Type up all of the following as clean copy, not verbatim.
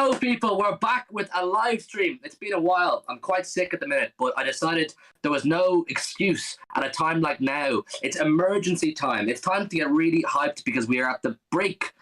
go, people. We're back with a live stream. It's been a while. I'm quite sick at the minute, but I decided there was no excuse at a time like now. It's emergency time. It's time to get really hyped because we are at the brink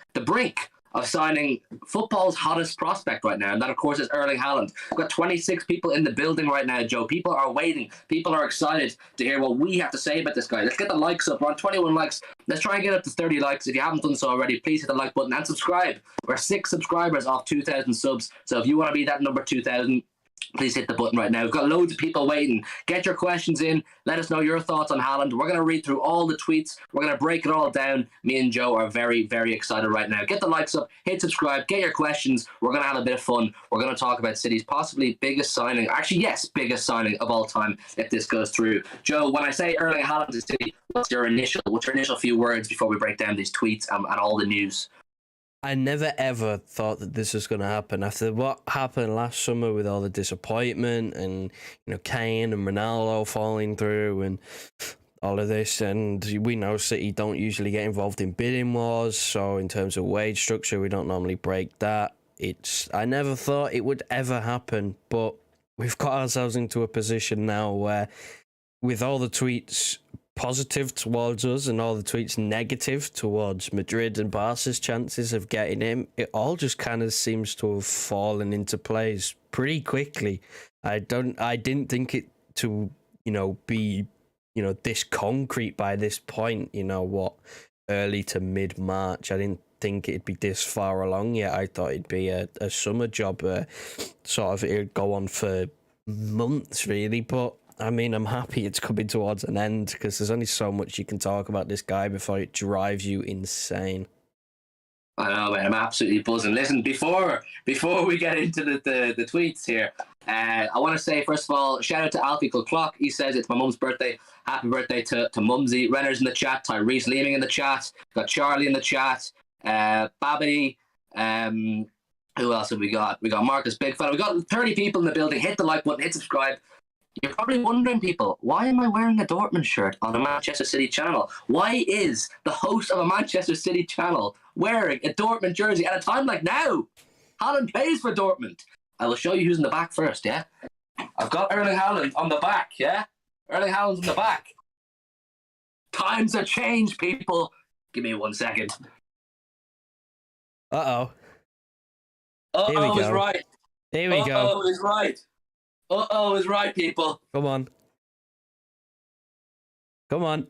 of signing football's hottest prospect right now. And that, of course, is Erling Haaland. We've got 26 people in the building right now, Joe. People are waiting. People are excited to hear what we have to say about this guy. Let's get the likes up. We're on 21 likes. Let's try and get up to 30 likes. If you haven't done so already, please hit the like button and subscribe. We're 6 subscribers off 2,000 subs. So if you want to be that number 2,000, please hit the button right now. We've got loads of people waiting. Get your questions in. Let us know your thoughts on Haaland. We're going to read through all the tweets. We're going to break it all down. Me and Joe are very, very excited right now. Get the likes up. Hit subscribe. Get your questions. We're going to have a bit of fun. We're going to talk about City's possibly biggest signing. Actually, yes, biggest signing of all time if this goes through. Joe, when I say Erling Haaland to City, what's your initial few words before we break down these tweets and all the news? I never ever thought that this was going to happen after what happened last summer with all the disappointment and, you know, Kane and Ronaldo falling through and all of this. And we know City don't usually get involved in bidding wars. So in terms of wage structure, we don't normally break that. I never thought it would ever happen, but we've got ourselves into a position now where with all the tweets positive towards us and all the tweets negative towards Madrid and Barca's chances of getting him, it all just kind of seems to have fallen into place pretty quickly. I didn't think it to, be, this concrete by this point, early to mid-March. I didn't think it'd be this far along yet. I thought it'd be a summer job, it'd go on for months really, but I mean, I'm happy it's coming towards an end because there's only so much you can talk about this guy before it drives you insane. I know, man. I'm absolutely buzzing. Listen, before we get into the tweets here, I want to say, first of all, shout out to Alfie Clock. He says it's my mum's birthday. Happy birthday to Mumsy. Renner's in the chat. Tyrese Leeming in the chat. Got Charlie in the chat. Babity. Who else have we got? We got Marcus Big Fella. We got 30 people in the building. Hit the like button. Hit subscribe. You're probably wondering, people, why am I wearing a Dortmund shirt on a Manchester City channel? Why is the host of a Manchester City channel wearing a Dortmund jersey at a time like now? Haaland plays for Dortmund. I will show you who's in the back first, yeah? I've got Erling Haaland on the back, yeah? Erling Haaland's on the back. Times have changed, people. Give me 1 second. Uh-oh. Uh-oh is right. Here we go. Uh-oh is right. Uh-oh is right, people. Come on. Come on.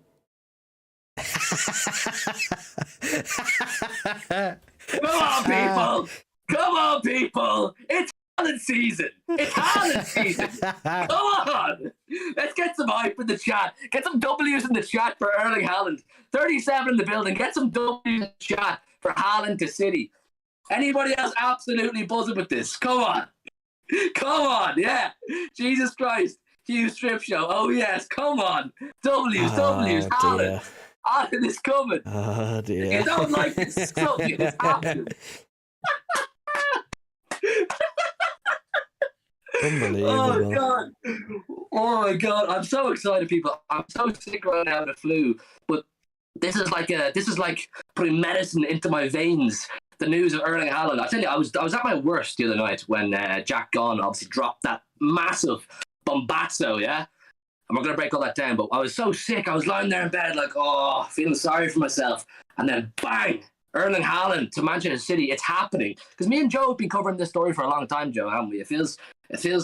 Come on, people. Come on, people. It's Haaland season. It's Haaland season. Come on. Let's get some hype in the chat. Get some W's in the chat for Erling Haaland. 37 in the building. Get some W's in the chat for Haaland to City. Anybody else absolutely buzzing with this? Come on. Come on, yeah. Jesus Christ. Huge strip show. Oh, yes. Come on. W's. Haaland. Haaland is coming. Oh, dear. If you don't like this, something is happening. Unbelievable. Oh, my God. I'm so excited, people. I'm so sick right now of the flu. But this is like putting medicine into my veins. The news of Erling Haaland. I tell you, I was at my worst the other night when Jack Gunn obviously dropped that massive bombazzo, yeah? And we're going to break all that down, but I was so sick. I was lying there in bed like, feeling sorry for myself. And then bang, Erling Haaland to Manchester City. It's happening. Because me and Joe have been covering this story for a long time, Joe, haven't we? It feels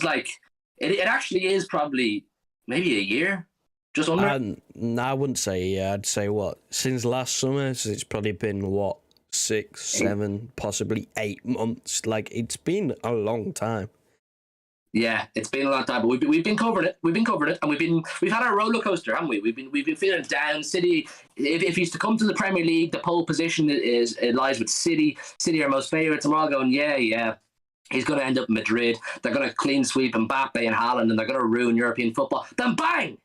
like it actually is probably maybe a year, just under. No, I wouldn't say, yeah. I'd say what? Since last summer, so it's probably been what? 6, 7, possibly 8 months. Like, it's been a long time. Yeah, it's been a long time, but we've been covering it. And we've had our roller coaster, haven't we? We've been feeling down. City, if he's to come to the Premier League, the pole position lies with City. City are most favourites, and we're all going, yeah. He's going to end up in Madrid. They're going to clean sweep Mbappe and Haaland, and they're going to ruin European football. Then bang,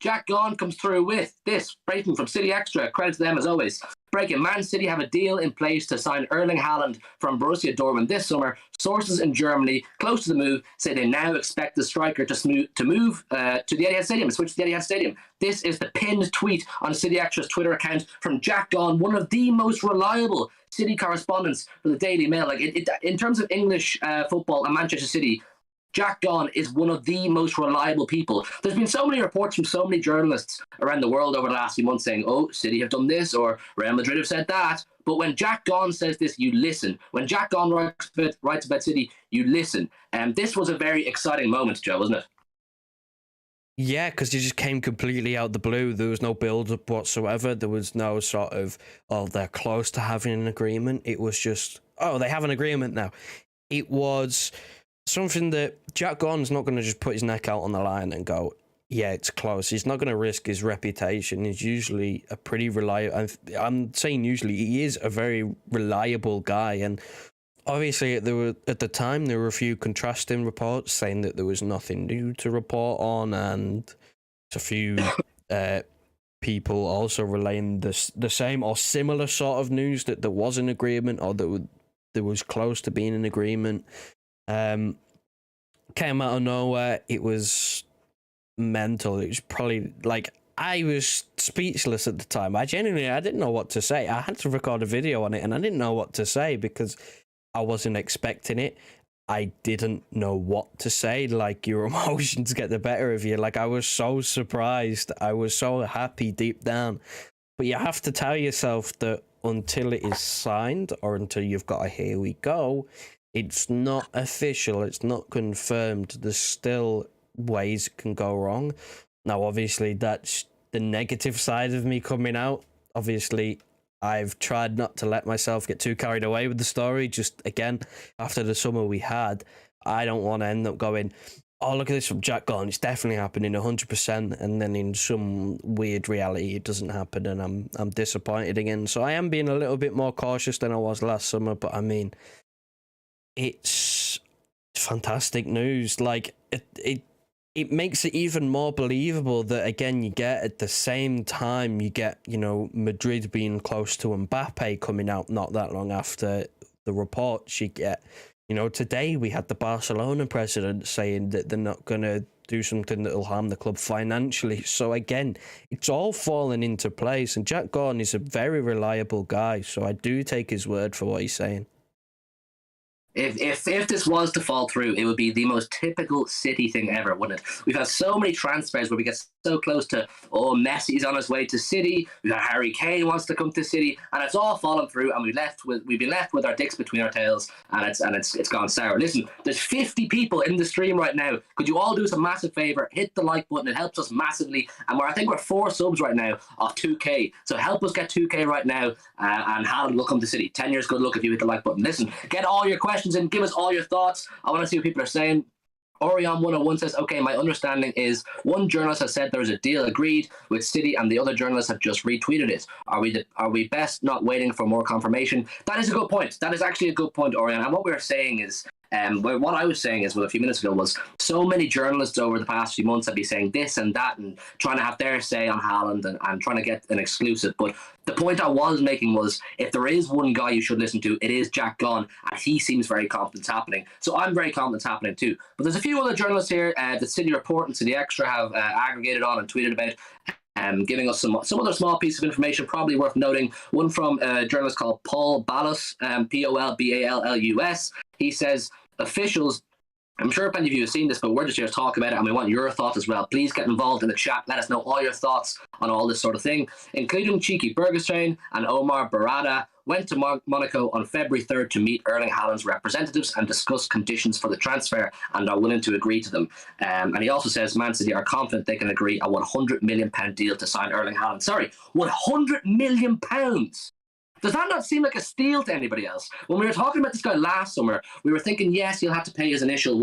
Jack Gaughan comes through with this, breaking from City Extra. Credit to them as always. Breaking, Man City have a deal in place to sign Erling Haaland from Borussia Dortmund this summer. Sources in Germany close to the move say they now expect the striker to move to the Etihad Stadium, switch to the Etihad Stadium. This is the pinned tweet on City Extra's Twitter account from Jack Gaughan, one of the most reliable City correspondents for the Daily Mail. In terms of English football and Manchester City, Jack Gaughan is one of the most reliable people. There's been so many reports from so many journalists around the world over the last few months saying, oh, City have done this or Real Madrid have said that. But when Jack Gaughan says this, you listen. When Jack Gaughan writes about City, you listen. And this was a very exciting moment, Joe, wasn't it? Yeah, because it just came completely out of the blue. There was no build-up whatsoever. There was no sort of, oh, they're close to having an agreement. It was just, oh, they have an agreement now. It was something that Jack Gaughan's not going to just put his neck out on the line and go, yeah, it's close. He's not going to risk his reputation. He's usually a pretty reliable, I'm saying usually, he is a very reliable guy. And obviously, at the time, there were a few contrasting reports saying that there was nothing new to report on, and a few people also relaying the same or similar sort of news that there was an agreement or that there was close to being an agreement. Came out of nowhere. It was mental. It was probably I was speechless at the time. I didn't know what to say. I had to record a video on it and I didn't know what to say because I wasn't expecting it. I didn't know what to say. Your emotions get the better of you. I was so surprised. I was so happy deep down. But you have to tell yourself that until it is signed or until you've got a here we go, it's not official. It's not confirmed. There's still ways it can go wrong. Now, obviously, that's the negative side of me coming out. Obviously, I've tried not to let myself get too carried away with the story. Just, again, after the summer we had, I don't want to end up going, oh, look at this from Jack Gaughan. It's definitely happening 100%. And then in some weird reality, it doesn't happen. And I'm disappointed again. So I am being a little bit more cautious than I was last summer. But, I mean, it's fantastic news. It makes it even more believable that, again, you get at the same time, you get, Madrid being close to Mbappe coming out not that long after the reports. You get, today we had the Barcelona president saying that they're not going to do something that will harm the club financially. So, again, it's all falling into place. And Jack Gaughan is a very reliable guy. So I do take his word for what he's saying. If this was to fall through, it would be the most typical City thing ever, wouldn't it? We've had so many transfers where we get so close to, oh, Messi's on his way to City. We've got Harry Kane wants to come to City, and it's all fallen through. And we've been left with our dicks between our tails, and it's gone sour. Listen, there's 50 people in the stream right now. Could you all do us a massive favor? Hit the like button. It helps us massively. And I think we're 4 subs right now off 2K. So help us get 2K right now, and Haaland will come to City. 10 years good luck if you hit the like button. Listen, get all your questions and give us all your thoughts. I want to see what people are saying. Orion101 says, okay, my understanding is one journalist has said there is a deal agreed with City and the other journalists have just retweeted it. Are we best not waiting for more confirmation? That is a good point. That is actually a good point, Orion. And what we're saying is, what I was saying is, a few minutes ago was so many journalists over the past few months have been saying this and that and trying to have their say on Haaland and trying to get an exclusive. But the point I was making was, if there is one guy you should listen to, it is Jack Gaughan, and he seems very confident it's happening. So I'm very confident it's happening too. But there's a few other journalists here that City Report and City Extra have aggregated on and tweeted about, giving us some other small piece of information probably worth noting. One from a journalist called Paul Ballus, Polballus. He says, officials, I'm sure plenty of you have seen this, but we're just here to talk about it and we want your thoughts as well. Please get involved in the chat. Let us know all your thoughts on all this sort of thing, including Cheeky Burgerstrain and Omar Barada went to Monaco on February 3rd to meet Erling Haaland's representatives and discuss conditions for the transfer and are willing to agree to them. And he also says Man City are confident they can agree a £100 million deal to sign Erling Haaland. Sorry, £100 million! Does that not seem like a steal to anybody else? When we were talking about this guy last summer, we were thinking, yes, he'll have to pay his initial,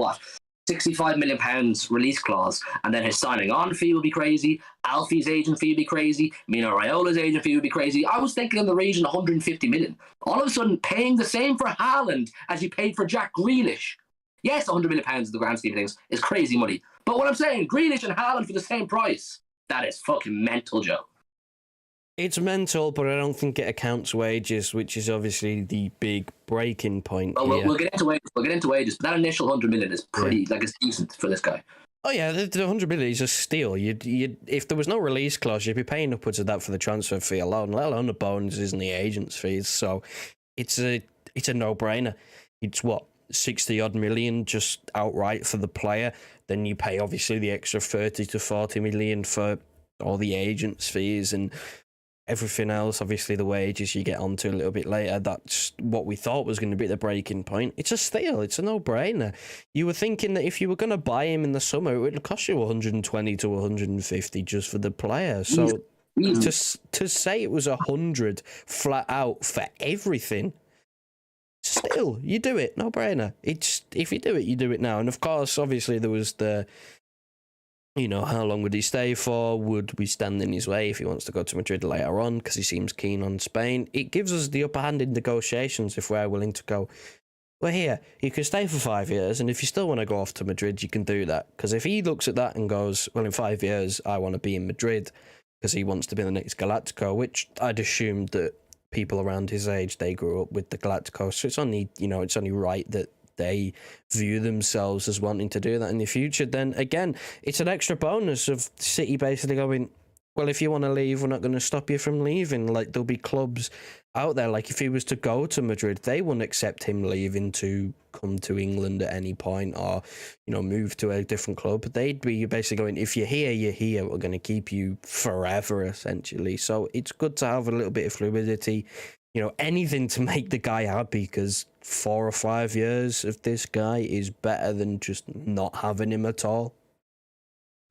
£65 million release clause, and then his signing on fee will be crazy, Alfie's agent fee would be crazy, Mino Raiola's agent fee would be crazy. I was thinking in the region 150 million. All of a sudden, paying the same for Haaland as you paid for Jack Grealish. Yes, £100 million in the grand scheme of things is crazy money. But what I'm saying, Grealish and Haaland for the same price. That is fucking mental, Joe. It's mental, but I don't think it accounts wages, which is obviously the big breaking point here. We'll get into wages. We'll get into wages, but that initial 100 million is pretty, it's decent for this guy. Oh yeah, the 100 million is a steal. You'd if there was no release clause, you'd be paying upwards of that for the transfer fee alone, let alone the bonuses and the agents' fees. So it's a no-brainer. It's what, 60 odd million just outright for the player. Then you pay obviously the extra 30 to 40 million for all the agents' fees and everything else. Obviously the wages you get onto a little bit later. That's what we thought was going to be the breaking point. It's a steal. It's a no-brainer. You were thinking that if you were going to buy him in the summer, it would cost you 120 to 150 just for the player. So to say it was 100 flat out for everything, still, you do it. No-brainer. It's, if you do it, you do it now. And of course, obviously there was the, how long would he stay for? Would we stand in his way if he wants to go to Madrid later on because he seems keen on Spain? It gives us the upper hand in negotiations if we're willing to go, well, here, you can stay for 5 years, and if you still want to go off to Madrid, you can do that. Because if he looks at that and goes, well, in 5 years, I want to be in Madrid because he wants to be the next Galactico, which I'd assumed that people around his age, they grew up with the Galacticos, so it's only right that they view themselves as wanting to do that in the future. Then again, it's an extra bonus of City basically going, well, if you want to leave, we're not going to stop you from leaving. Like, there'll be clubs out there, like if he was to go to Madrid, they wouldn't accept him leaving to come to England at any point or, move to a different club. They'd be basically going, if you're here, you're here. We're going to keep you forever, essentially. So it's good to have a little bit of fluidity, anything to make the guy happy, because 4 or 5 years of this guy is better than just not having him at all.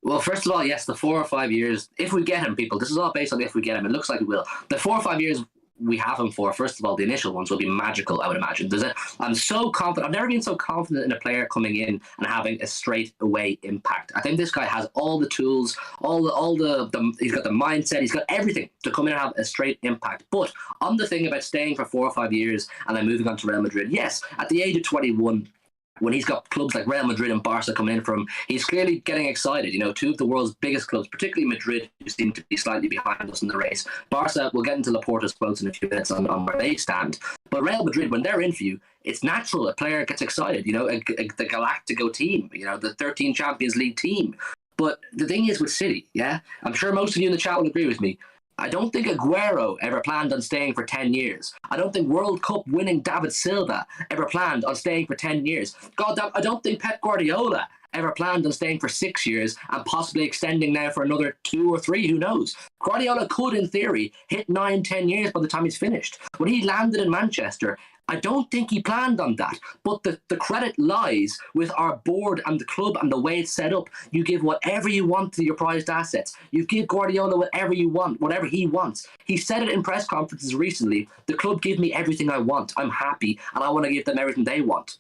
Well, first of all, yes, the 4 or 5 years, if we get him, people, this is all based on if we get him. It looks like we will. The 4 or 5 years we have him for, first of all, the initial ones will be magical, I would imagine. I'm so confident. I've never been so confident in a player coming in and having a straight away impact. I think this guy has all the tools, he's got the mindset, he's got everything to come in and have a straight impact. But on the thing about staying for 4 or 5 years and then moving on to Real Madrid, yes, at the age of 21, when he's got clubs like Real Madrid and Barca coming in for him, he's clearly getting excited. Two of the world's biggest clubs, particularly Madrid, who seem to be slightly behind us in the race. Barca, we'll get into Laporta's quotes in a few minutes on where they stand. But Real Madrid, when they're in for you, it's natural a player gets excited. The Galactico team, the 13 Champions League team. But the thing is with City, I'm sure most of you in the chat will agree with me. I don't think Aguero ever planned on staying for 10 years. I don't think World Cup winning David Silva ever planned on staying for 10 years. Goddamn, I don't think Pep Guardiola ever planned on staying for 6 years and possibly extending now for another 2 or 3, who knows? Guardiola could, in theory, hit 9-10 years by the time he's finished. When he landed in Manchester, I don't think he planned on that, but the credit lies with our board and the club and the way it's set up. You give whatever you want to your prized assets. You give Guardiola whatever you want, whatever he wants. He said it in press conferences recently, the club give me everything I want. I'm happy and I want to give them everything they want.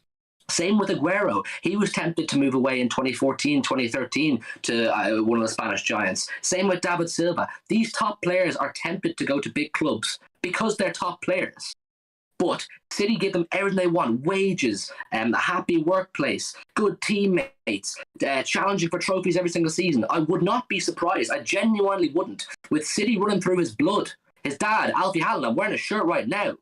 Same with Aguero. He was tempted to move away in 2014, 2013 to one of the Spanish giants. Same with David Silva. These top players are tempted to go to big clubs because they're top players. But City give them everything they want: wages, a happy workplace, good teammates, challenging for trophies every single season. I would not be surprised. I genuinely wouldn't. With City running through his blood. His dad, Alfie Haaland, I'm wearing a shirt right now.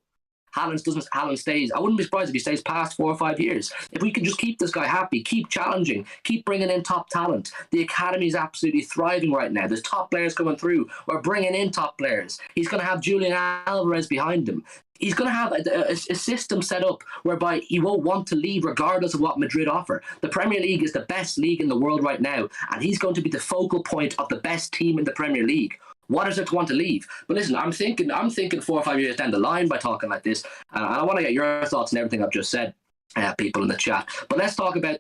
Haaland stays. I wouldn't be surprised if he stays past 4 or 5 years. If we can just keep this guy happy, keep challenging, keep bringing in top talent. The academy is absolutely thriving right now. There's top players coming through. We're bringing in top players. He's going to have Julian Alvarez behind him. He's going to have a system set up whereby he won't want to leave regardless of what Madrid offer. The Premier League is the best league in the world right now, and he's going to be the focal point of the best team in the Premier League. What is it to want to leave? But listen, I'm thinking 4 or 5 years down the line by talking like this, and I want to get your thoughts on everything I've just said, people in the chat. But let's talk about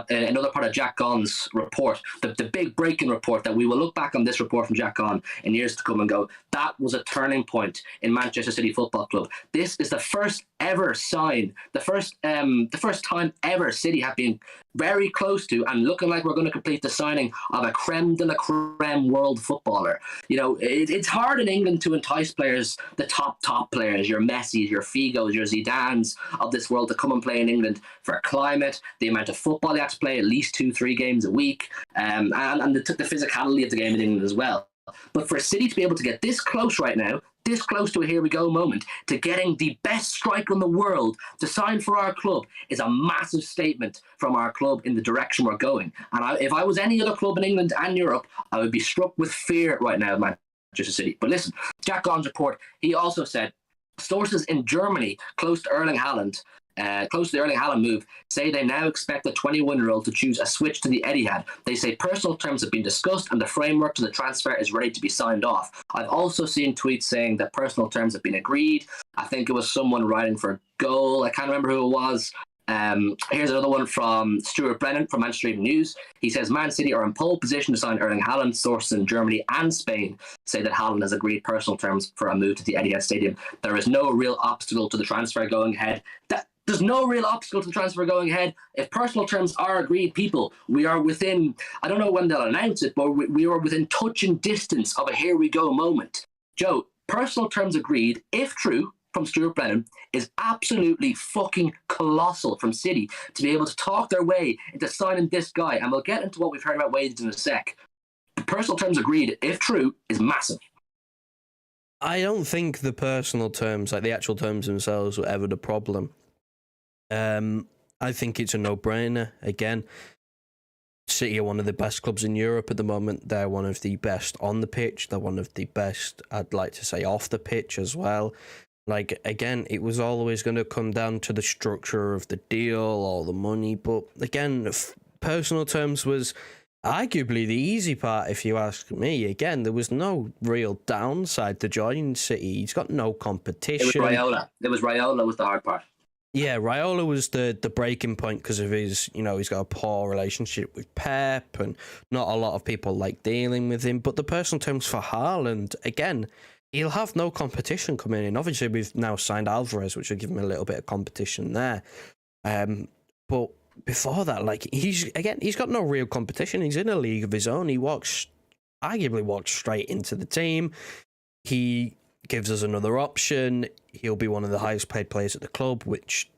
another part of Jack Gaughan's report, the big breaking report, that we will look back on this report from Jack Gaughan in years to come and go, that was a turning point in Manchester City Football Club. This is the first ever sign, the first time ever City have been very close to and looking like we're going to complete the signing of a creme de la creme world footballer. You know, it's hard in England to entice players, the top players, your Messis, your Figos, your Zidans of this world to come and play in England for climate, the amount of football they have to play, at least 2-3 games a week, and the physicality of the game in England as well. But for City to be able to get this close right now, this close to a here we go moment, to getting the best striker in the world to sign for our club is a massive statement from our club in the direction we're going. And if I was any other club in England and Europe, I would be struck with fear right now of Manchester City. But listen, Jack Gaughan's report, he also said, sources in Germany close to the Erling Haaland move, say they now expect the 21-year-old to choose a switch to the Etihad. They say personal terms have been discussed and the framework to the transfer is ready to be signed off. I've also seen tweets saying that personal terms have been agreed. I think it was someone writing for a goal. I can't remember who it was. Here's another one from Stuart Brennan from Manchester Evening News. He says, Man City are in pole position to sign Erling Haaland. Sources in Germany and Spain say that Haaland has agreed personal terms for a move to the Etihad Stadium. There is no real obstacle to the transfer going ahead. There's no real obstacle to the transfer going ahead. If personal terms are agreed, people, we are within, I don't know when they'll announce it, but we are within touching distance of a here we go moment. Joe, personal terms agreed, if true, from Stuart Brennan, is absolutely fucking colossal from City to be able to talk their way into signing this guy. And we'll get into what we've heard about wages in a sec. The personal terms agreed, if true, is massive. I don't think the personal terms, like the actual terms themselves, were ever the problem. I think it's a no-brainer. Again, City are one of the best clubs in Europe at the moment. They're one of the best on the pitch. They're one of the best, I'd like to say, off the pitch as well. Like, again, it was always going to come down to the structure of the deal or the money. But, again, personal terms was arguably the easy part, if you ask me. Again, there was no real downside to joining City. He's got no competition. It was Raiola was the hard part. Yeah, Raiola was the breaking point because of his, he's got a poor relationship with Pep and not a lot of people like dealing with him. But the personal terms for Haaland, again, he'll have no competition coming in. Obviously, we've now signed Alvarez, which will give him a little bit of competition there. But before that, he's got no real competition. He's in a league of his own. He arguably walks straight into the team. He gives us another option. He'll be one of the highest paid players at the club, which,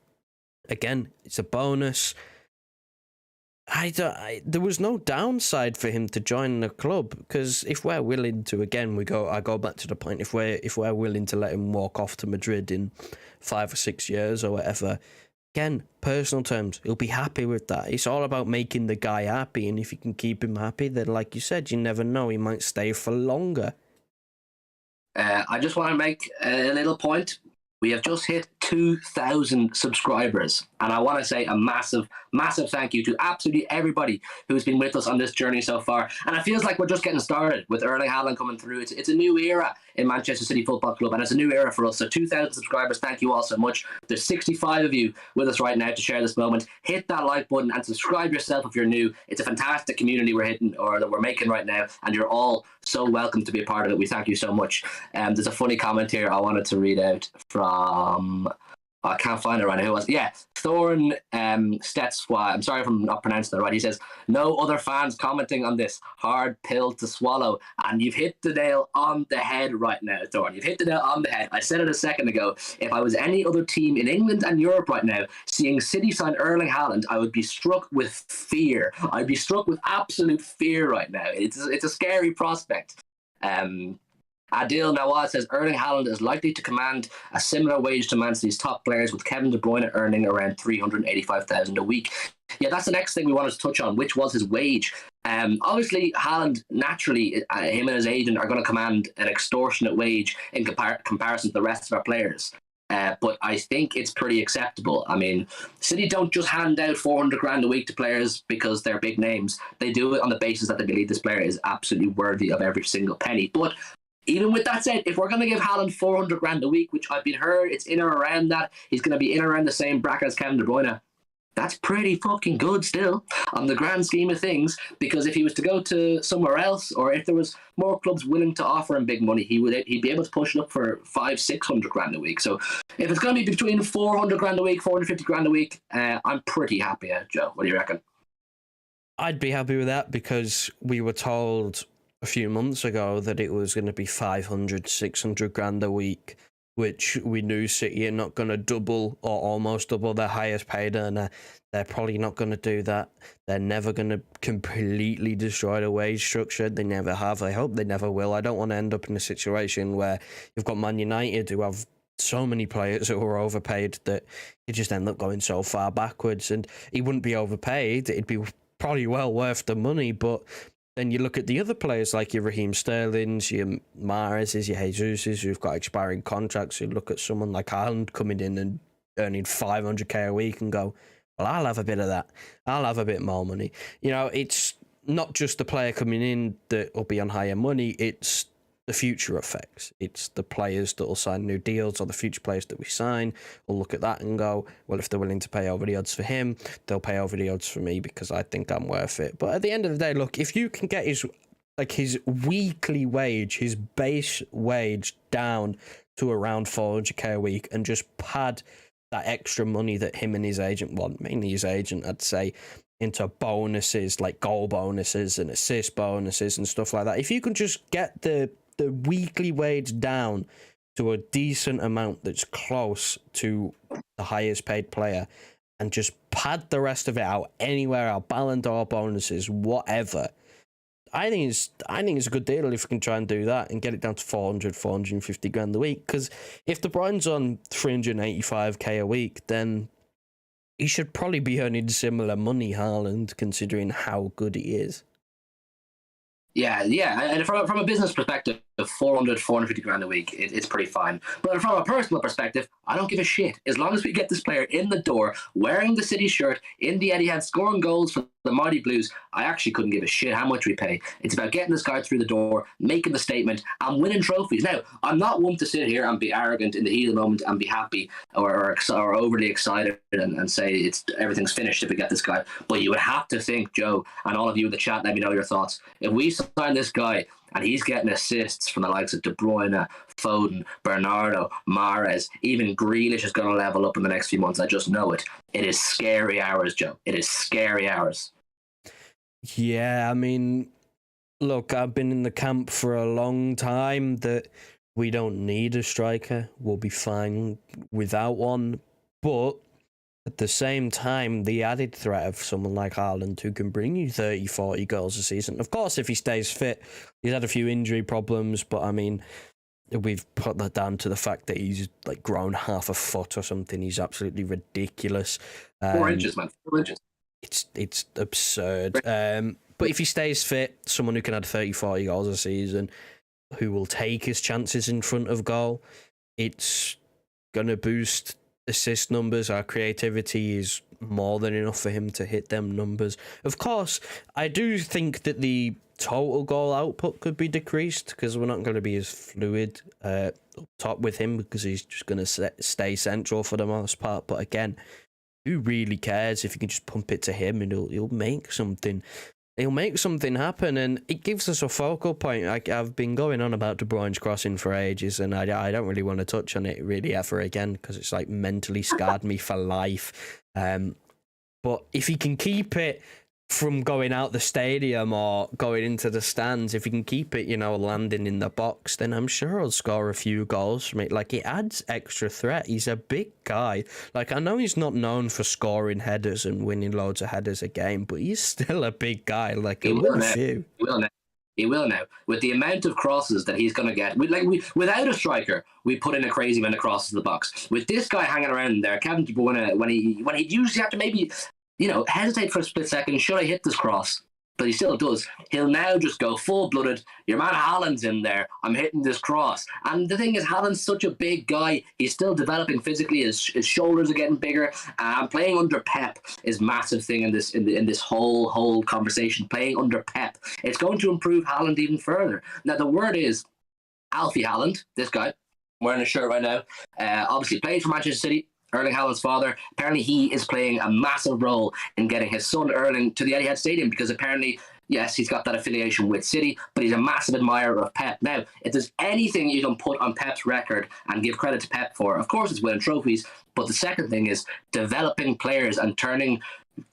again, it's a bonus. There was no downside for him to join the club, because if we're willing to, again, I go back to the point, if we're willing to let him walk off to Madrid in 5 or 6 years or whatever, again, personal terms, he'll be happy with that. It's all about making the guy happy, and if you can keep him happy, then like you said, you never know, he might stay for longer. I just want to make a little point. We have just hit 2,000 subscribers, and I want to say a massive, massive thank you to absolutely everybody who's been with us on this journey so far. And it feels like we're just getting started with Erling Haaland coming through. It's a new era in Manchester City Football Club, and it's a new era for us. So 2,000 subscribers, thank you all so much. There's 65 of you with us right now to share this moment. Hit that like button and subscribe yourself if you're new. It's a fantastic community that we're making right now, and you're all so welcome to be a part of it. We thank you so much. There's a funny comment here I wanted to read out from... I can't find it right now. Who was? Yeah, Thorn Stetswa. I'm sorry if I'm not pronouncing that right. He says, no other fans commenting on this. Hard pill to swallow. And you've hit the nail on the head right now, Thorn. You've hit the nail on the head. I said it a second ago. If I was any other team in England and Europe right now, seeing City sign Erling Haaland, I would be struck with fear. I'd be struck with absolute fear right now. It's a scary prospect. Adil Nawaz says Erling Haaland is likely to command a similar wage to Man City's top players, with Kevin De Bruyne earning around $385,000 a week. Yeah, that's the next thing we wanted to touch on, which was his wage. Obviously, Haaland, naturally, him and his agent are going to command an extortionate wage in comparison to the rest of our players. But I think it's pretty acceptable. I mean, City don't just hand out $400,000 a week to players because they're big names. They do it on the basis that they believe this player is absolutely worthy of every single penny. But even with that said, if we're going to give Haaland $400,000 a week, which I've been heard it's in or around that, he's going to be in or around the same bracket as Kevin De Bruyne. That's pretty fucking good still on the grand scheme of things, because if he was to go to somewhere else, or if there was more clubs willing to offer him big money, he'd be able to push it up for $500,000-$600,000 a week. So if it's going to be between $400,000 a week, $450,000 a week, I'm pretty happy, Joe. What do you reckon? I'd be happy with that because we were told a few months ago that it was going to be 500, 600 grand a week, which we knew City are not going to double or almost double their highest paid earner. They're probably not going to do that. They're never going to completely destroy the wage structure. They never have. I hope they never will. I don't want to end up in a situation where you've got Man United who have so many players who are overpaid that you just end up going so far backwards. And he wouldn't be overpaid. It'd be probably well worth the money, but then you look at the other players like your Raheem Sterling's, your Mahrez's, your Jesus's, who've got expiring contracts. You look at someone like Haaland coming in and earning 500k a week and go, well, I'll have a bit of that. I'll have a bit more money. You know, it's not just the player coming in that will be on higher money. It's the future effects. It's the players that will sign new deals, or the future players that we sign will look at that and go, well, if they're willing to pay over the odds for him, they'll pay over the odds for me because I think I'm worth it. But at the end of the day, look, if you can get his weekly wage, his base wage down to around 400k a week and just pad that extra money that him and his agent want, mainly his agent, I'd say, into bonuses like goal bonuses and assist bonuses and stuff like that. If you can just get the weekly wage down to a decent amount that's close to the highest paid player and just pad the rest of it out anywhere, our Ballon d'Or bonuses, whatever, I think it's a good deal if we can try and do that and get it down to 400, 450 grand a week. Because if De Bruyne's on 385k a week, then he should probably be earning similar money, Haaland, considering how good he is. Yeah, and from a business perspective, 400, 450 grand a week, it's pretty fine. But from a personal perspective, I don't give a shit. As long as we get this player in the door, wearing the City shirt, in the Etihad, scoring goals for the Mighty Blues, I actually couldn't give a shit how much we pay. It's about getting this guy through the door, making the statement, and winning trophies. Now, I'm not one to sit here and be arrogant in the heat of the moment and be happy or overly excited and say everything's finished if we get this guy. But you would have to think, Joe, and all of you in the chat, let me know your thoughts. If we sign this guy and he's getting assists from the likes of De Bruyne, Foden, Bernardo, Mahrez, even Grealish is going to level up in the next few months. I just know it. It is scary hours, Joe. It is scary hours. Yeah, I mean, look, I've been in the camp for a long time that we don't need a striker. We'll be fine without one. But at the same time, the added threat of someone like Haaland who can bring you 30, 40 goals a season. Of course, if he stays fit, he's had a few injury problems, but I mean, we've put that down to the fact that he's like grown half a foot or something. He's absolutely ridiculous. 4 inches, man. 4 inches. It's absurd. But if he stays fit, someone who can add 30, 40 goals a season, who will take his chances in front of goal, it's going to boost assist numbers. Our creativity is more than enough for him to hit them numbers. Of course, I do think that the total goal output could be decreased because we're not going to be as fluid up top with him because he's just going to stay central for the most part. But again, who really cares if you can just pump it to him and he'll make something. He'll make something happen, and it gives us a focal point. I've been going on about De Bruyne's crossing for ages, and I don't really want to touch on it really ever again because it's like mentally scarred me for life. But if he can keep it from going out the stadium or going into the stands, if he can keep it, landing in the box, then I'm sure he'll score a few goals from it. Like, it adds extra threat. He's a big guy. Like, I know he's not known for scoring headers and winning loads of headers a game, but he's still a big guy. Like, he will now. He will now. With the amount of crosses that he's going to get, without a striker, we put in a crazy amount of crosses to the box. With this guy hanging around there, Kevin De Bruyne, when he usually have to maybe hesitate for a split second, should I hit this cross? But he still does. He'll now just go full-blooded. Your man Haaland's in there. I'm hitting this cross. And the thing is, Haaland's such a big guy. He's still developing physically. His shoulders are getting bigger. Playing under Pep is a massive thing in this whole conversation. Playing under Pep. It's going to improve Haaland even further. Now, the word is Alfie Haaland, this guy, wearing a shirt right now, obviously played for Manchester City. Erling Haaland's father, apparently he is playing a massive role in getting his son Erling to the Etihad Stadium because apparently Yes, he's got that affiliation with City, but he's a massive admirer of Pep. Now, if there's anything you can put on Pep's record and give credit to Pep for, of course it's winning trophies, but the second thing is developing players and turning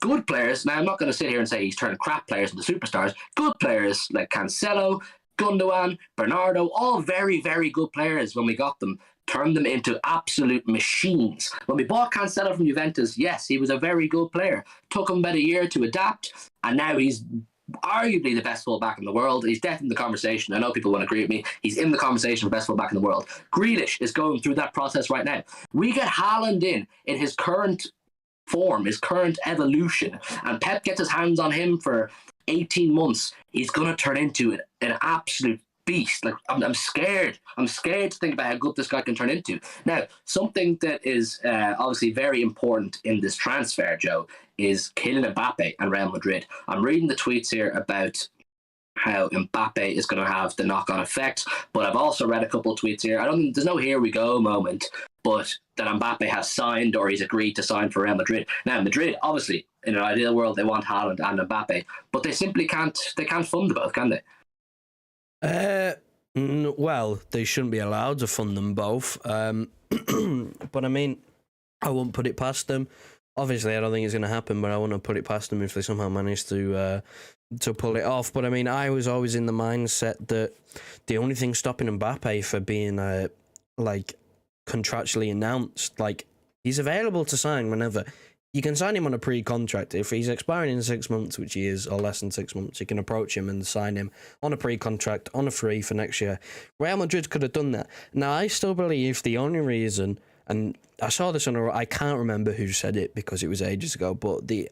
good players. Now, I'm not going to sit here and say he's turning crap players into superstars. Good players like Cancelo, Gundogan, Bernardo, all very, very good players when we got them. Turned them into absolute machines. When we bought Cancelo from Juventus, yes, he was a very good player. Took him about a year to adapt, and now he's arguably the best fullback in the world. He's definitely in the conversation. I know people won't agree with me. He's in the conversation for best fullback in the world. Grealish is going through that process right now. We get Haaland in his current form, his current evolution, and Pep gets his hands on him for 18 months. He's going to turn into an absolute beast. Like I'm scared. I'm scared to think about how good this guy can turn into. Now, something that is obviously very important in this transfer, Joe, is Kylian Mbappe and Real Madrid. I'm reading the tweets here about how Mbappe is going to have the knock-on effect, but I've also read a couple of tweets here. There's no here we go moment, but that Mbappe has signed or he's agreed to sign for Real Madrid. Now, Madrid, obviously, in an ideal world, they want Haaland and Mbappe, but they simply can't. They can't fund both, can they? Well, they shouldn't be allowed to fund them both. But I mean, I won't put it past them. Obviously, I don't think it's going to happen, but I wouldn't put it past them if they somehow manage to pull it off. But I mean, I was always in the mindset that the only thing stopping Mbappe for being like contractually announced, like he's available to sign whenever. You can sign him on a pre-contract. If he's expiring in 6 months, which he is, or less than 6 months, you can approach him and sign him on a pre-contract, on a free for next year. Real Madrid could have done that. Now, I still believe the only reason, and I saw this I can't remember who said it because it was ages ago, but the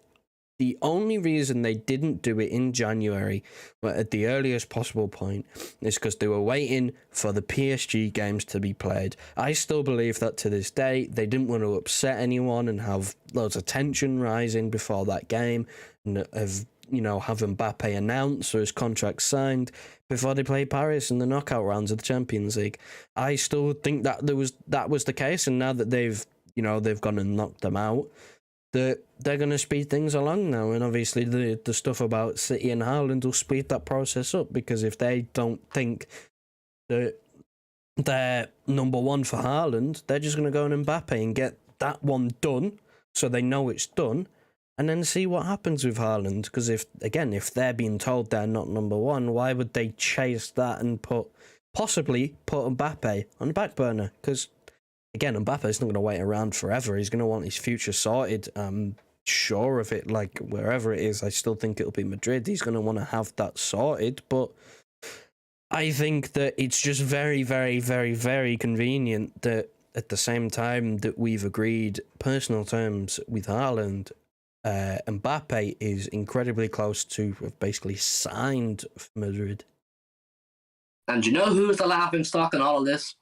only reason they didn't do it in January, but at the earliest possible point, is because they were waiting for the PSG games to be played. I still believe that to this day. They didn't want to upset anyone and have loads of tension rising before that game, and have Mbappe announced or his contract signed before they play Paris in the knockout rounds of the Champions League. I still think that that was the case, and now that they've gone and knocked them out, that they're going to speed things along now, and obviously the stuff about City and Haaland will speed that process up, because if they don't think that they're number one for Haaland, they're just going to go on Mbappe and get that one done so they know it's done, and then see what happens with Haaland. Because if they're being told they're not number one, why would they chase that and possibly put Mbappe on the back burner? Because again, Mbappe's not going to wait around forever. He's going to want his future sorted. I'm sure of it. Like, wherever it is, I still think it'll be Madrid. He's going to want to have that sorted. But I think that it's just very, very, very, very convenient that at the same time that we've agreed personal terms with Haaland, Mbappe is incredibly close to have basically signed for Madrid. And you know who's the laughing stock in all of this?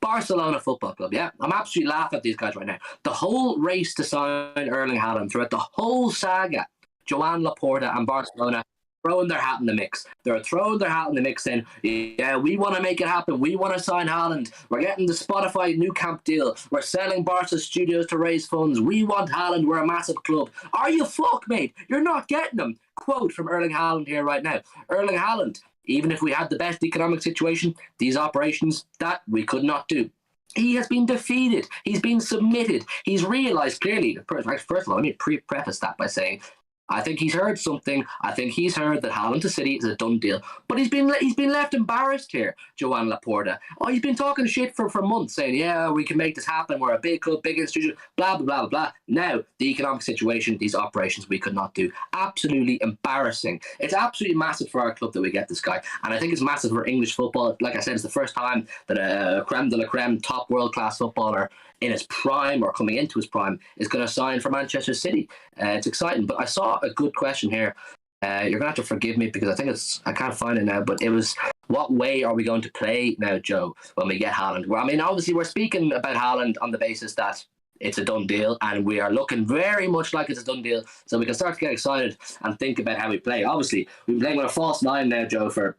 Barcelona Football Club, yeah. I'm absolutely laughing at these guys right now. The whole race to sign Erling Haaland throughout the whole saga, Joan Laporta and Barcelona throwing their hat in the mix. They're throwing their hat in the mix saying, yeah, we want to make it happen. We want to sign Haaland. We're getting the Spotify new camp deal. We're selling Barca studios to raise funds. We want Haaland. We're a massive club. Are you fuck, mate? You're not getting him. Quote from Erling Haaland here right now. Erling Haaland, even if we had the best economic situation, these operations, that we could not do. He has been defeated. He's been submitted. He's realised clearly. First of all, let me preface that by saying, I think he's heard something. I think he's heard that Haaland to City is a done deal. But he's been left embarrassed here, Joan Laporta. Oh, he's been talking shit for months, saying, yeah, we can make this happen. We're a big club, big institution, blah, blah, blah, blah. Now, the economic situation, these operations we could not do. Absolutely embarrassing. It's absolutely massive for our club that we get this guy. And I think it's massive for English football. Like I said, it's the first time that a creme de la creme, top world-class footballer in his prime or coming into his prime is going to sign for Manchester City. It's exciting. But I saw a good question here. You're going to have to forgive me because I can't find it now, but it was, what way are we going to play now, Joe, when we get Haaland? Well, I mean, obviously we're speaking about Haaland on the basis that it's a done deal, and we are looking very much like it's a done deal, so we can start to get excited and think about how we play. Obviously, we've been playing with a false nine now, Joe, for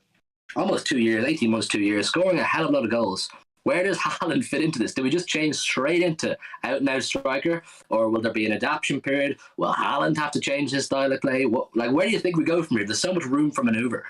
almost 2 years, 18 months, 2 years, scoring a hell of a lot of goals. Where does Haaland fit into this? Do we just change straight into out-and-out striker, or will there be an adaptation period? Will Haaland have to change his style of play? Where do you think we go from here? There's so much room for manoeuvre.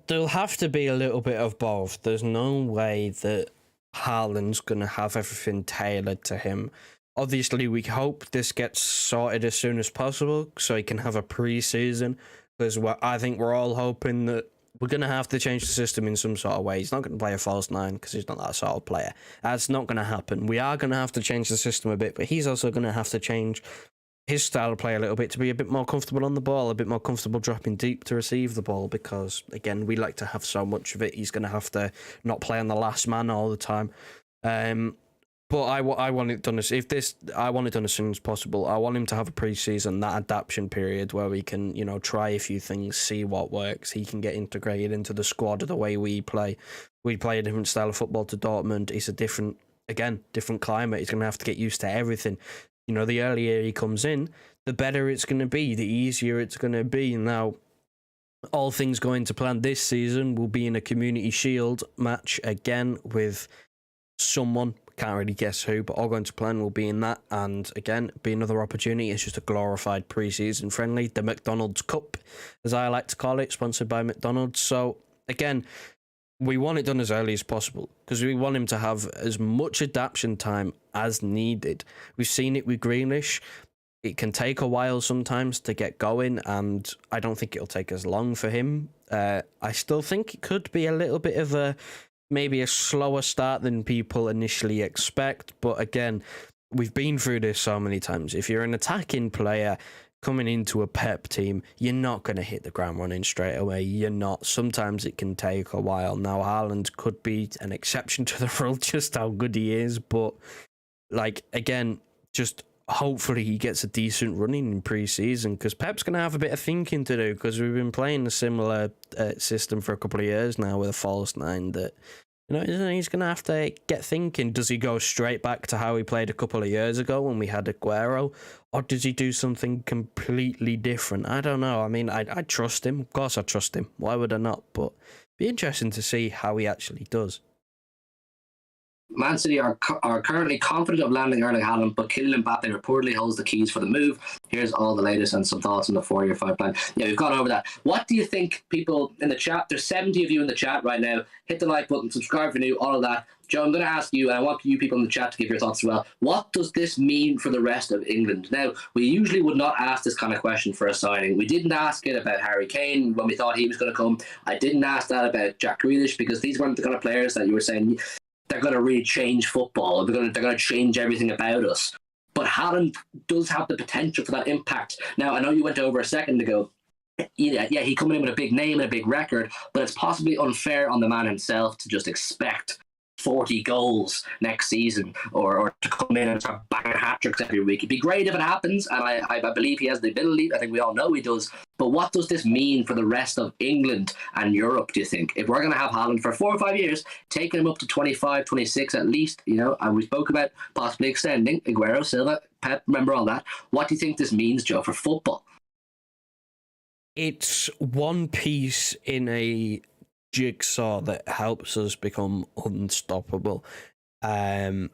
There'll have to be a little bit of both. There's no way that Haaland's going to have everything tailored to him. Obviously, we hope this gets sorted as soon as possible so he can have a pre-season, because I think we're all hoping that we're going to have to change the system in some sort of way. He's not going to play a false nine because he's not that sort of player. That's not going to happen. We are going to have to change the system a bit, but he's also going to have to change his style of play a little bit to be a bit more comfortable on the ball, a bit more comfortable dropping deep to receive the ball, because, again, we like to have so much of it. He's going to have to not play on the last man all the time. But I want it done I want it done as soon as possible. I want him to have a pre-season, that adaptation period where we can, try a few things, see what works. He can get integrated into the squad the way we play. We play a different style of football to Dortmund. It's a different climate. He's going to have to get used to everything. The earlier he comes in, the better it's going to be, the easier it's going to be. Now, all things going to plan this season, will be in a Community Shield match again with someone. Can't really guess who, but all going to plan will be in that, and again, be another opportunity. It's just a glorified pre-season friendly, the McDonald's Cup, as I like to call it, sponsored by McDonald's. So again, we want it done as early as possible because we want him to have as much adaptation time as needed. We've seen it with Grealish. It can take a while sometimes to get going, and I don't think it'll take as long for him. I still think it could be a little bit of maybe a slower start than people initially expect. But again, we've been through this so many times. If you're an attacking player coming into a Pep team, you're not going to hit the ground running straight away. You're not. Sometimes it can take a while. Now, Haaland could be an exception to the rule, just how good he is. But, again, just hopefully he gets a decent running in pre-season, because Pep's going to have a bit of thinking to do, because we've been playing a similar system for a couple of years now with a false nine that, he's going to have to get thinking. Does he go straight back to how he played a couple of years ago when we had Aguero, or does he do something completely different? I don't know. I mean, I trust him. Of course I trust him. Why would I not? But be interesting to see how he actually does. Man City are currently confident of landing Erling Haaland, but Kylian Mbappe reportedly holds the keys for the move. Here's all the latest and some thoughts on the 4-year 5 plan. Yeah, we've gone over that. What do you think, people in the chat? There's 70 of you in the chat right now. Hit the like button, subscribe for new, all of that. Joe, I'm going to ask you, and I want you people in the chat to give your thoughts as well. What does this mean for the rest of England? Now, we usually would not ask this kind of question for a signing. We didn't ask it about Harry Kane when we thought he was going to come. I didn't ask that about Jack Grealish, because these weren't the kind of players that you were saying they're going to really change football. They're going to change everything about us. But Haaland does have the potential for that impact. Now, I know you went over a second ago. Yeah, he coming in with a big name and a big record, but it's possibly unfair on the man himself to just expect 40 goals next season, or to come in and start banging hat-tricks every week. It'd be great if it happens, and I believe he has the ability. I think we all know he does. But what does this mean for the rest of England and Europe, do you think? If we're going to have Haaland for 4 or 5 years, taking him up to 25, 26 at least, and we spoke about possibly extending Aguero, Silva, Pep, remember all that. What do you think this means, Joe, for football? It's one piece in a jigsaw that helps us become unstoppable. I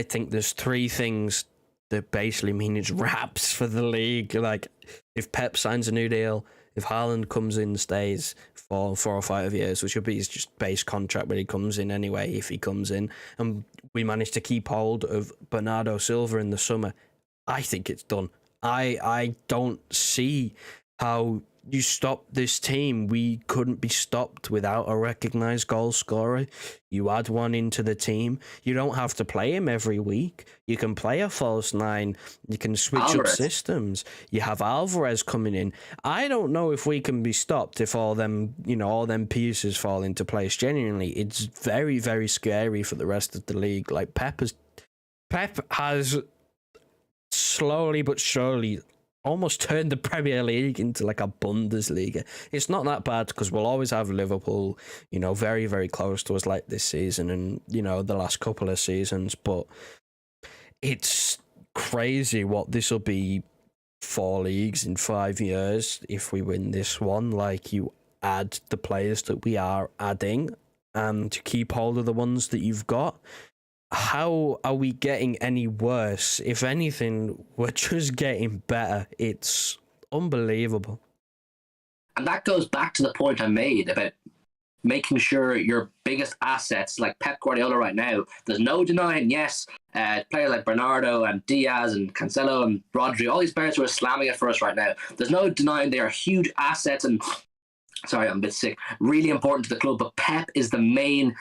think there's 3 things that basically mean it's wraps for the league. Like, if Pep signs a new deal, if Haaland comes in, stays for 4 or 5 years, which would be his just base contract when he comes in anyway, if he comes in, and we manage to keep hold of Bernardo Silva in the summer, I think it's done. I don't see how you stop this team. We couldn't be stopped without a recognised goal scorer. You add one into the team. You don't have to play him every week. You can play a false nine. You can switch up systems. You have Alvarez coming in. I don't know if we can be stopped if all them pieces fall into place. Genuinely, it's very, very scary for the rest of the league. Like, Pep has slowly but surely almost turned the Premier League into like a Bundesliga. It's not that bad, because we'll always have Liverpool, very, very close to us like this season and, the last couple of seasons. But it's crazy what this will be, 4 leagues in 5 years if we win this one. Like, you add the players that we are adding, and to keep hold of the ones that you've got. How are we getting any worse? If anything, we're just getting better. It's unbelievable. And that goes back to the point I made about making sure your biggest assets, like Pep Guardiola right now, there's no denying, yes, players like Bernardo and Diaz and Cancelo and Rodri, all these players who are slamming it for us right now, there's no denying they are huge assets and, sorry, I'm a bit sick, really important to the club, but Pep is the main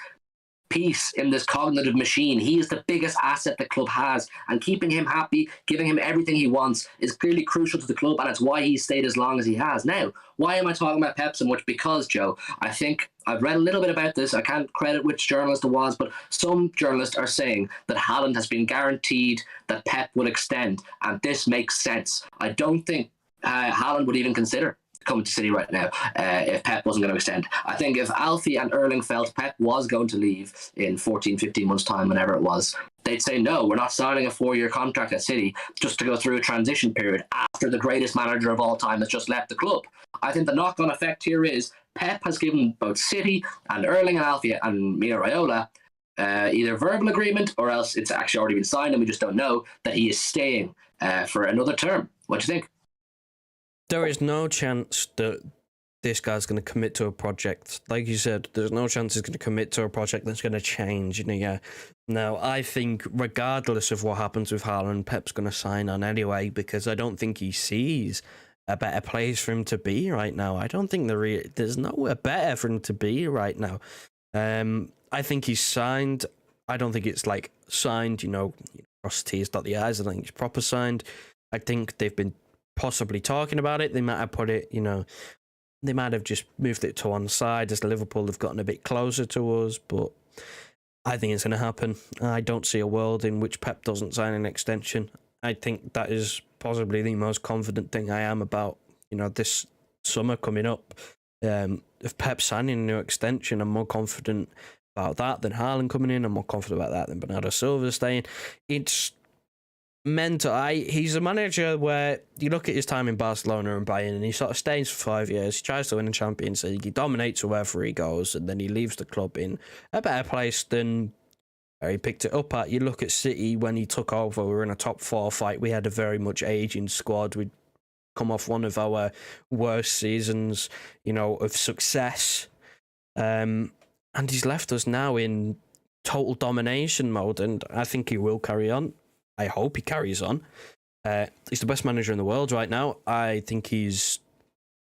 piece in this cognitive machine. He is the biggest asset the club has, and keeping him happy, giving him everything he wants is clearly crucial to the club, and it's why he stayed as long as he has. Now, why am I talking about Pep so much? Because, Joe, I think I've read a little bit about this. I can't credit which journalist it was, but some journalists are saying that Haaland has been guaranteed that Pep would extend, and this makes sense. I don't think Haaland would even consider coming to City right now if Pep wasn't going to extend. I think if Alfie and Erling felt Pep was going to leave in 14, 15 months' time, whenever it was, they'd say, no, we're not signing a 4-year contract at City just to go through a transition period after the greatest manager of all time has just left the club. I think the knock-on effect here is Pep has given both City and Erling and Alfie and Mino Raiola either verbal agreement or else it's actually already been signed and we just don't know that he is staying for another term. What do you think? There is no chance that this guy's going to commit to a project. Like you said, there's no chance he's going to commit to a project that's going to change in a year. Now, I think regardless of what happens with Haaland, Pep's going to sign on anyway, because I don't think he sees a better place for him to be right now. I don't think there's nowhere better for him to be right now. I think he's signed. I don't think it's like signed, cross the T's, dot the I's. I think it's proper signed. I think they've been possibly talking about it. They might have put it, they might have just moved it to one side as Liverpool have gotten a bit closer to us, but I think it's going to happen. I don't see a world in which Pep doesn't sign an extension. I think that is possibly the most confident thing I am about, this summer coming up. If Pep signing a new extension, I'm more confident about that than Haaland coming in. I'm more confident about that than Bernardo Silva staying. It's mental. He's a manager where you look at his time in Barcelona and Bayern and he sort of stays for 5 years. He tries to win a Champions League. He dominates wherever he goes and then he leaves the club in a better place than where he picked it up at. You look at City when he took over, we were in a top 4 fight. We had a very much aging squad. We'd come off one of our worst seasons, of success. And he's left us now in total domination mode, and I think he will carry on. I hope he carries on. He's the best manager in the world right now. I think he's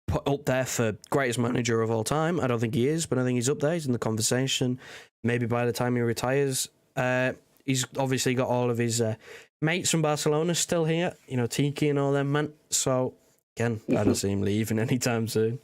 put up there for greatest manager of all time. I don't think he is, but I think he's up there. He's in the conversation. Maybe by the time he retires, he's obviously got all of his mates from Barcelona still here. Tiki and all them, man. So, again, I don't see him leaving anytime soon.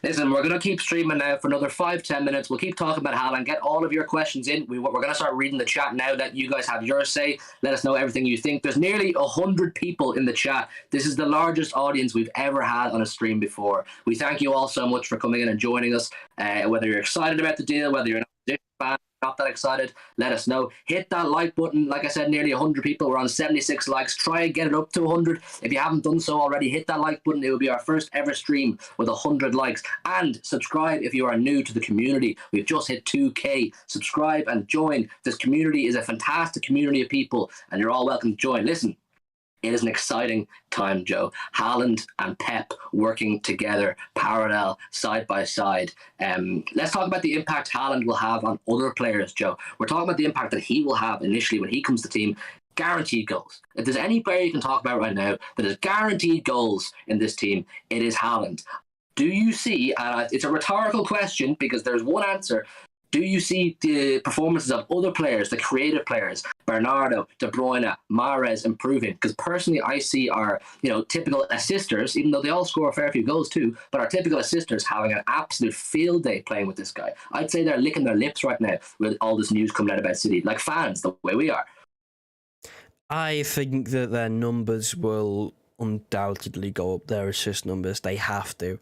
Listen, we're going to keep streaming now for another 5-10 minutes. We'll keep talking about Haaland. Get all of your questions in. We're going to start reading the chat now that you guys have your say. Let us know everything you think. There's nearly 100 people in the chat. This is the largest audience we've ever had on a stream before. We thank you all so much for coming in and joining us. Whether you're excited about the deal, whether you're not a fan, not that excited, let us know. Hit that like button. Like I said, nearly 100 people. We're on 76 likes. Try and get it up to 100. If you haven't done so already, hit that like button. It will be our first ever stream with 100 likes. And subscribe if you are new to the community. We've just hit 2K. Subscribe and join. This community is a fantastic community of people, and you're all welcome to join. Listen, it is an exciting time, Joe. Haaland and Pep working together, parallel, side by side. Let's talk about the impact Haaland will have on other players, Joe. We're talking about the impact that he will have initially when he comes to the team. Guaranteed goals. If there's any player you can talk about right now that is guaranteed goals in this team, it is Haaland. Do you see, it's a rhetorical question because there's one answer, do you see the performances of other players, the creative players, Bernardo, De Bruyne, Mahrez improving? Because personally, I see our typical assisters, even though they all score a fair few goals too, but our typical assisters having an absolute field day playing with this guy. I'd say they're licking their lips right now with all this news coming out about City, like fans, the way we are. I think that their numbers will undoubtedly go up, their assist numbers. They have to.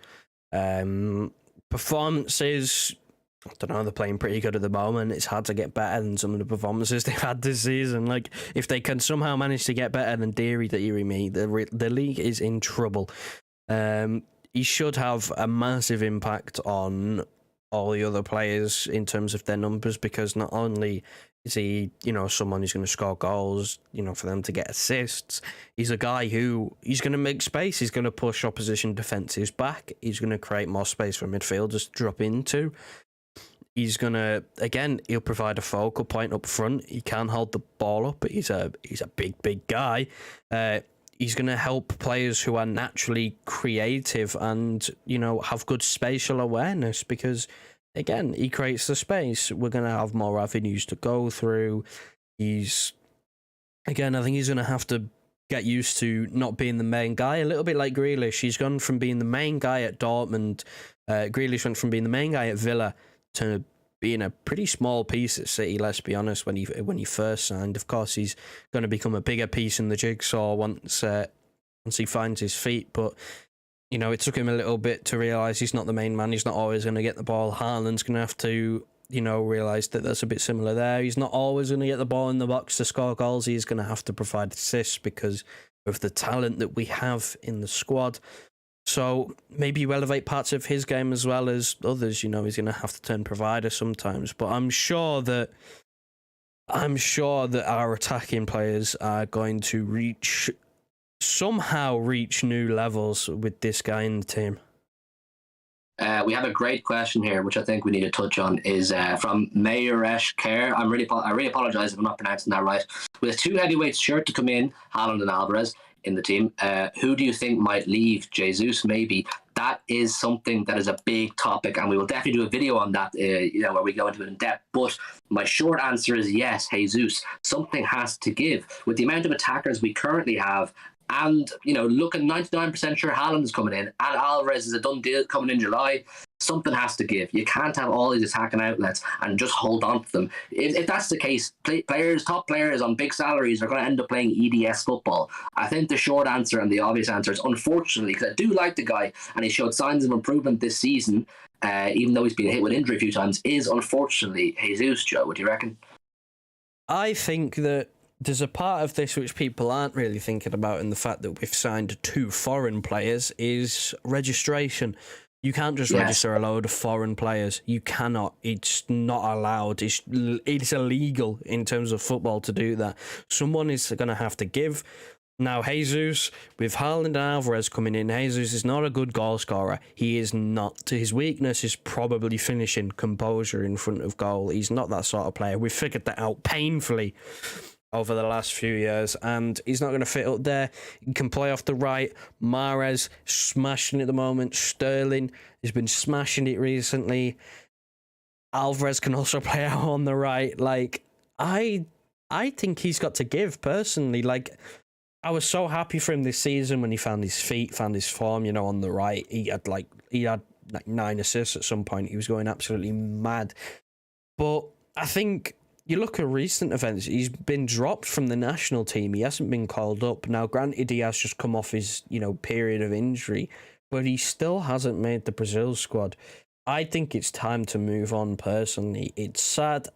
Performances, I don't know, they're playing pretty good at the moment. It's hard to get better than some of the performances they've had this season. Like, if they can somehow manage to get better than Deary, the league is in trouble. He should have a massive impact on all the other players in terms of their numbers, because not only is he, someone who's going to score goals, for them to get assists, he's a guy who he's going to make space, he's going to push opposition defences back, he's going to create more space for midfielders to drop into. He's going to, he'll provide a focal point up front. He can hold the ball up, but he's a big guy. He's going to help players who are naturally creative and, have good spatial awareness, because, again, he creates the space. We're going to have more avenues to go through. I think he's going to have to get used to not being the main guy, a little bit like Grealish. He's gone from being the main guy at Dortmund. Grealish went from being the main guy at Villa to being a pretty small piece at City, let's be honest, when he first signed. Of course, he's going to become a bigger piece in the jigsaw once he finds his feet, but it took him a little bit to realise he's not the main man. He's not always going to get the ball. Haaland's going to have to, realise that that's a bit similar there. He's not always going to get the ball in the box to score goals. He's going to have to provide assists because of the talent that we have in the squad. So maybe you elevate parts of his game as well as others. He's going to have to turn provider sometimes. But I'm sure that our attacking players are going to somehow reach new levels with this guy in the team. We have a great question here, which I think we need to touch on, is from Mayoresh Kerr. I really apologise if I'm not pronouncing that right. With two heavyweights sure to come in, Haaland and Alvarez, in the team, who do you think might leave? Jesus, maybe? That is something that is a big topic, and we will definitely do a video on that, where we go into it in depth. But my short answer is yes, Jesus. Something has to give. With the amount of attackers we currently have, and, looking 99% sure Haaland is coming in, and Alvarez is a done deal coming in July, something has to give. You can't have all these attacking outlets and just hold on to them. If that's the case, top players on big salaries are going to end up playing EDS football. I think the short answer and the obvious answer is, unfortunately, because I do like the guy, and he showed signs of improvement this season, even though he's been hit with injury a few times, is unfortunately Jesus. Joe, what do you reckon? I think that there's a part of this which people aren't really thinking about, in the fact that we've signed 2 foreign players, is registration. You can't just register a load of foreign players. You cannot. It's not allowed. It's illegal in terms of football to do that. Someone is going to have to give. Now, Jesus, with Haaland and Alvarez coming in, Jesus is not a good goal scorer. He is not. His weakness is probably finishing, composure in front of goal. He's not that sort of player. We've figured that out painfully over the last few years, and he's not going to fit up there. He can play off the right. Mahrez, smashing it at the moment. Sterling has been smashing it recently. Alvarez can also play out on the right. I think he's got to give, personally. I was so happy for him this season when he found his feet, found his form, on the right. He had 9 assists at some point. He was going absolutely mad. But I think you look at recent events, he's been dropped from the national team. He hasn't been called up. Now, granted, he has just come off his, period of injury, but he still hasn't made the Brazil squad. I think it's time to move on, personally. It's sad.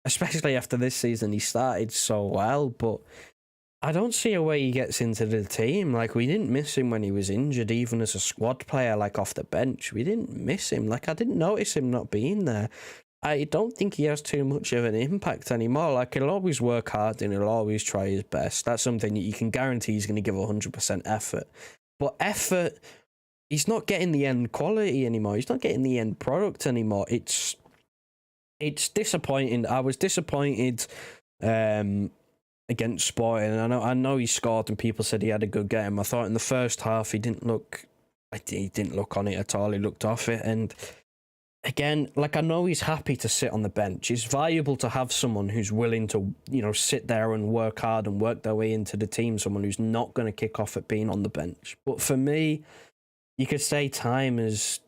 Especially after this season, he started so well, but I don't see a way he gets into the team. We didn't miss him when he was injured, even as a squad player, off the bench. We didn't miss him. I didn't notice him not being there. I don't think he has too much of an impact anymore. He'll always work hard and he'll always try his best. That's something that you can guarantee he's going to give 100% effort. But effort, he's not getting the end quality anymore. He's not getting the end product anymore. It's disappointing. I was disappointed against Sporting. I know he scored and people said he had a good game. I thought in the first half he didn't look on it at all. He looked off it, and again, I know he's happy to sit on the bench. It's valuable to have someone who's willing to, sit there and work hard and work their way into the team, someone who's not going to kick off at being on the bench. But for me, you could say time has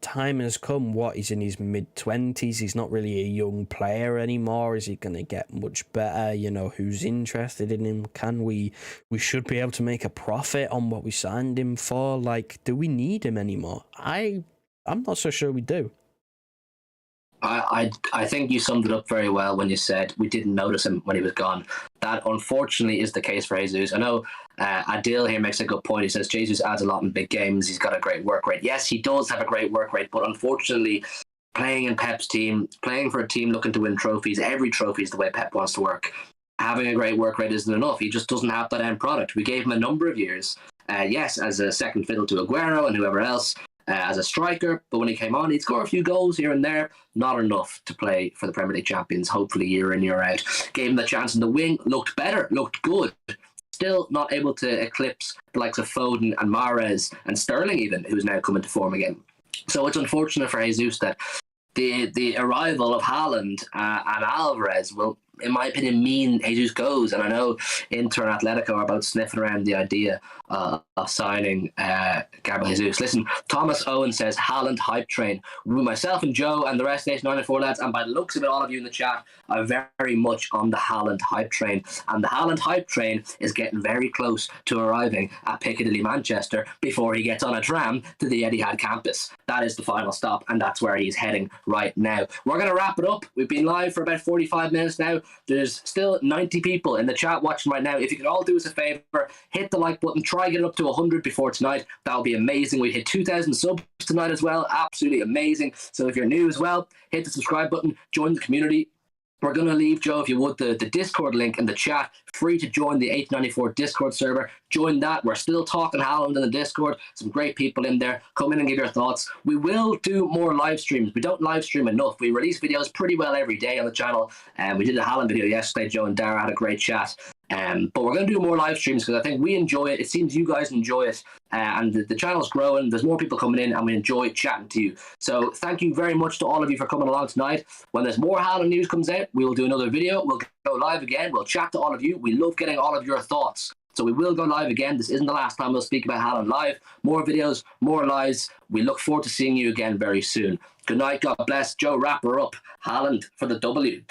come. He's in his mid-20s. He's not really a young player anymore. Is he going to get much better? Who's interested in him? We should be able to make a profit on what we signed him for. Do we need him anymore? I'm not so sure we do. I think you summed it up very well when you said we didn't notice him when he was gone. That unfortunately is the case for Jesus. I know Adil here makes a good point. He says Jesus adds a lot in big games. He's got a great work rate. Yes, he does have a great work rate, but unfortunately, playing in Pep's team, playing for a team looking to win trophies, every trophy is the way Pep wants to work. Having a great work rate isn't enough. He just doesn't have that end product. We gave him a number of years, yes, as a second fiddle to Aguero and whoever else, as a striker, but when he came on, he'd score a few goals here and there, not enough to play for the Premier League champions, hopefully year in, year out. Gave him the chance in the wing, looked better, looked good. Still not able to eclipse the likes of Foden and Mahrez and Sterling even, who's now coming to form again. So it's unfortunate for Jesus that the arrival of Haaland and Alvarez will, in my opinion, mean Jesus goes. And I know Inter and Atletico are about sniffing around the idea of signing Gabriel Jesus. Listen, Thomas Owen says, Haaland hype train. Myself and Joe and the rest of the 94 lads, and by the looks of it, all of you in the chat are very much on the Haaland hype train. And the Haaland hype train is getting very close to arriving at Piccadilly, Manchester, before he gets on a tram to the Etihad campus. That is the final stop, and that's where he's heading right now. We're going to wrap it up. We've been live for about 45 minutes now. There's still 90 people in the chat watching right now. If you could all do us a favor, hit the like button, try get it up to 100 before tonight. That would be amazing. We hit 2,000 subs tonight as well. Absolutely amazing. So if you're new as well, hit the subscribe button, join the community. We're going to leave, Joe, if you would, the Discord link in the chat. Free to join the 894 Discord server. Join that. We're still talking Haaland in the Discord. Some great people in there. Come in and give your thoughts. We will do more live streams. We don't live stream enough. We release videos pretty well every day on the channel. We did a Haaland video yesterday. Joe and Dara had a great chat. But we're going to do more live streams because I think we enjoy it. It seems you guys enjoy it. And the channel's growing. There's more people coming in and we enjoy chatting to you. So thank you very much to all of you for coming along tonight. When there's more Haaland news comes out, we will do another video. We'll go live again. We'll chat to all of you. We love getting all of your thoughts. So we will go live again. This isn't the last time we'll speak about Haaland live. More videos, more lives. We look forward to seeing you again very soon. Good night. God bless. Joe, wrap her up. Haaland for the W.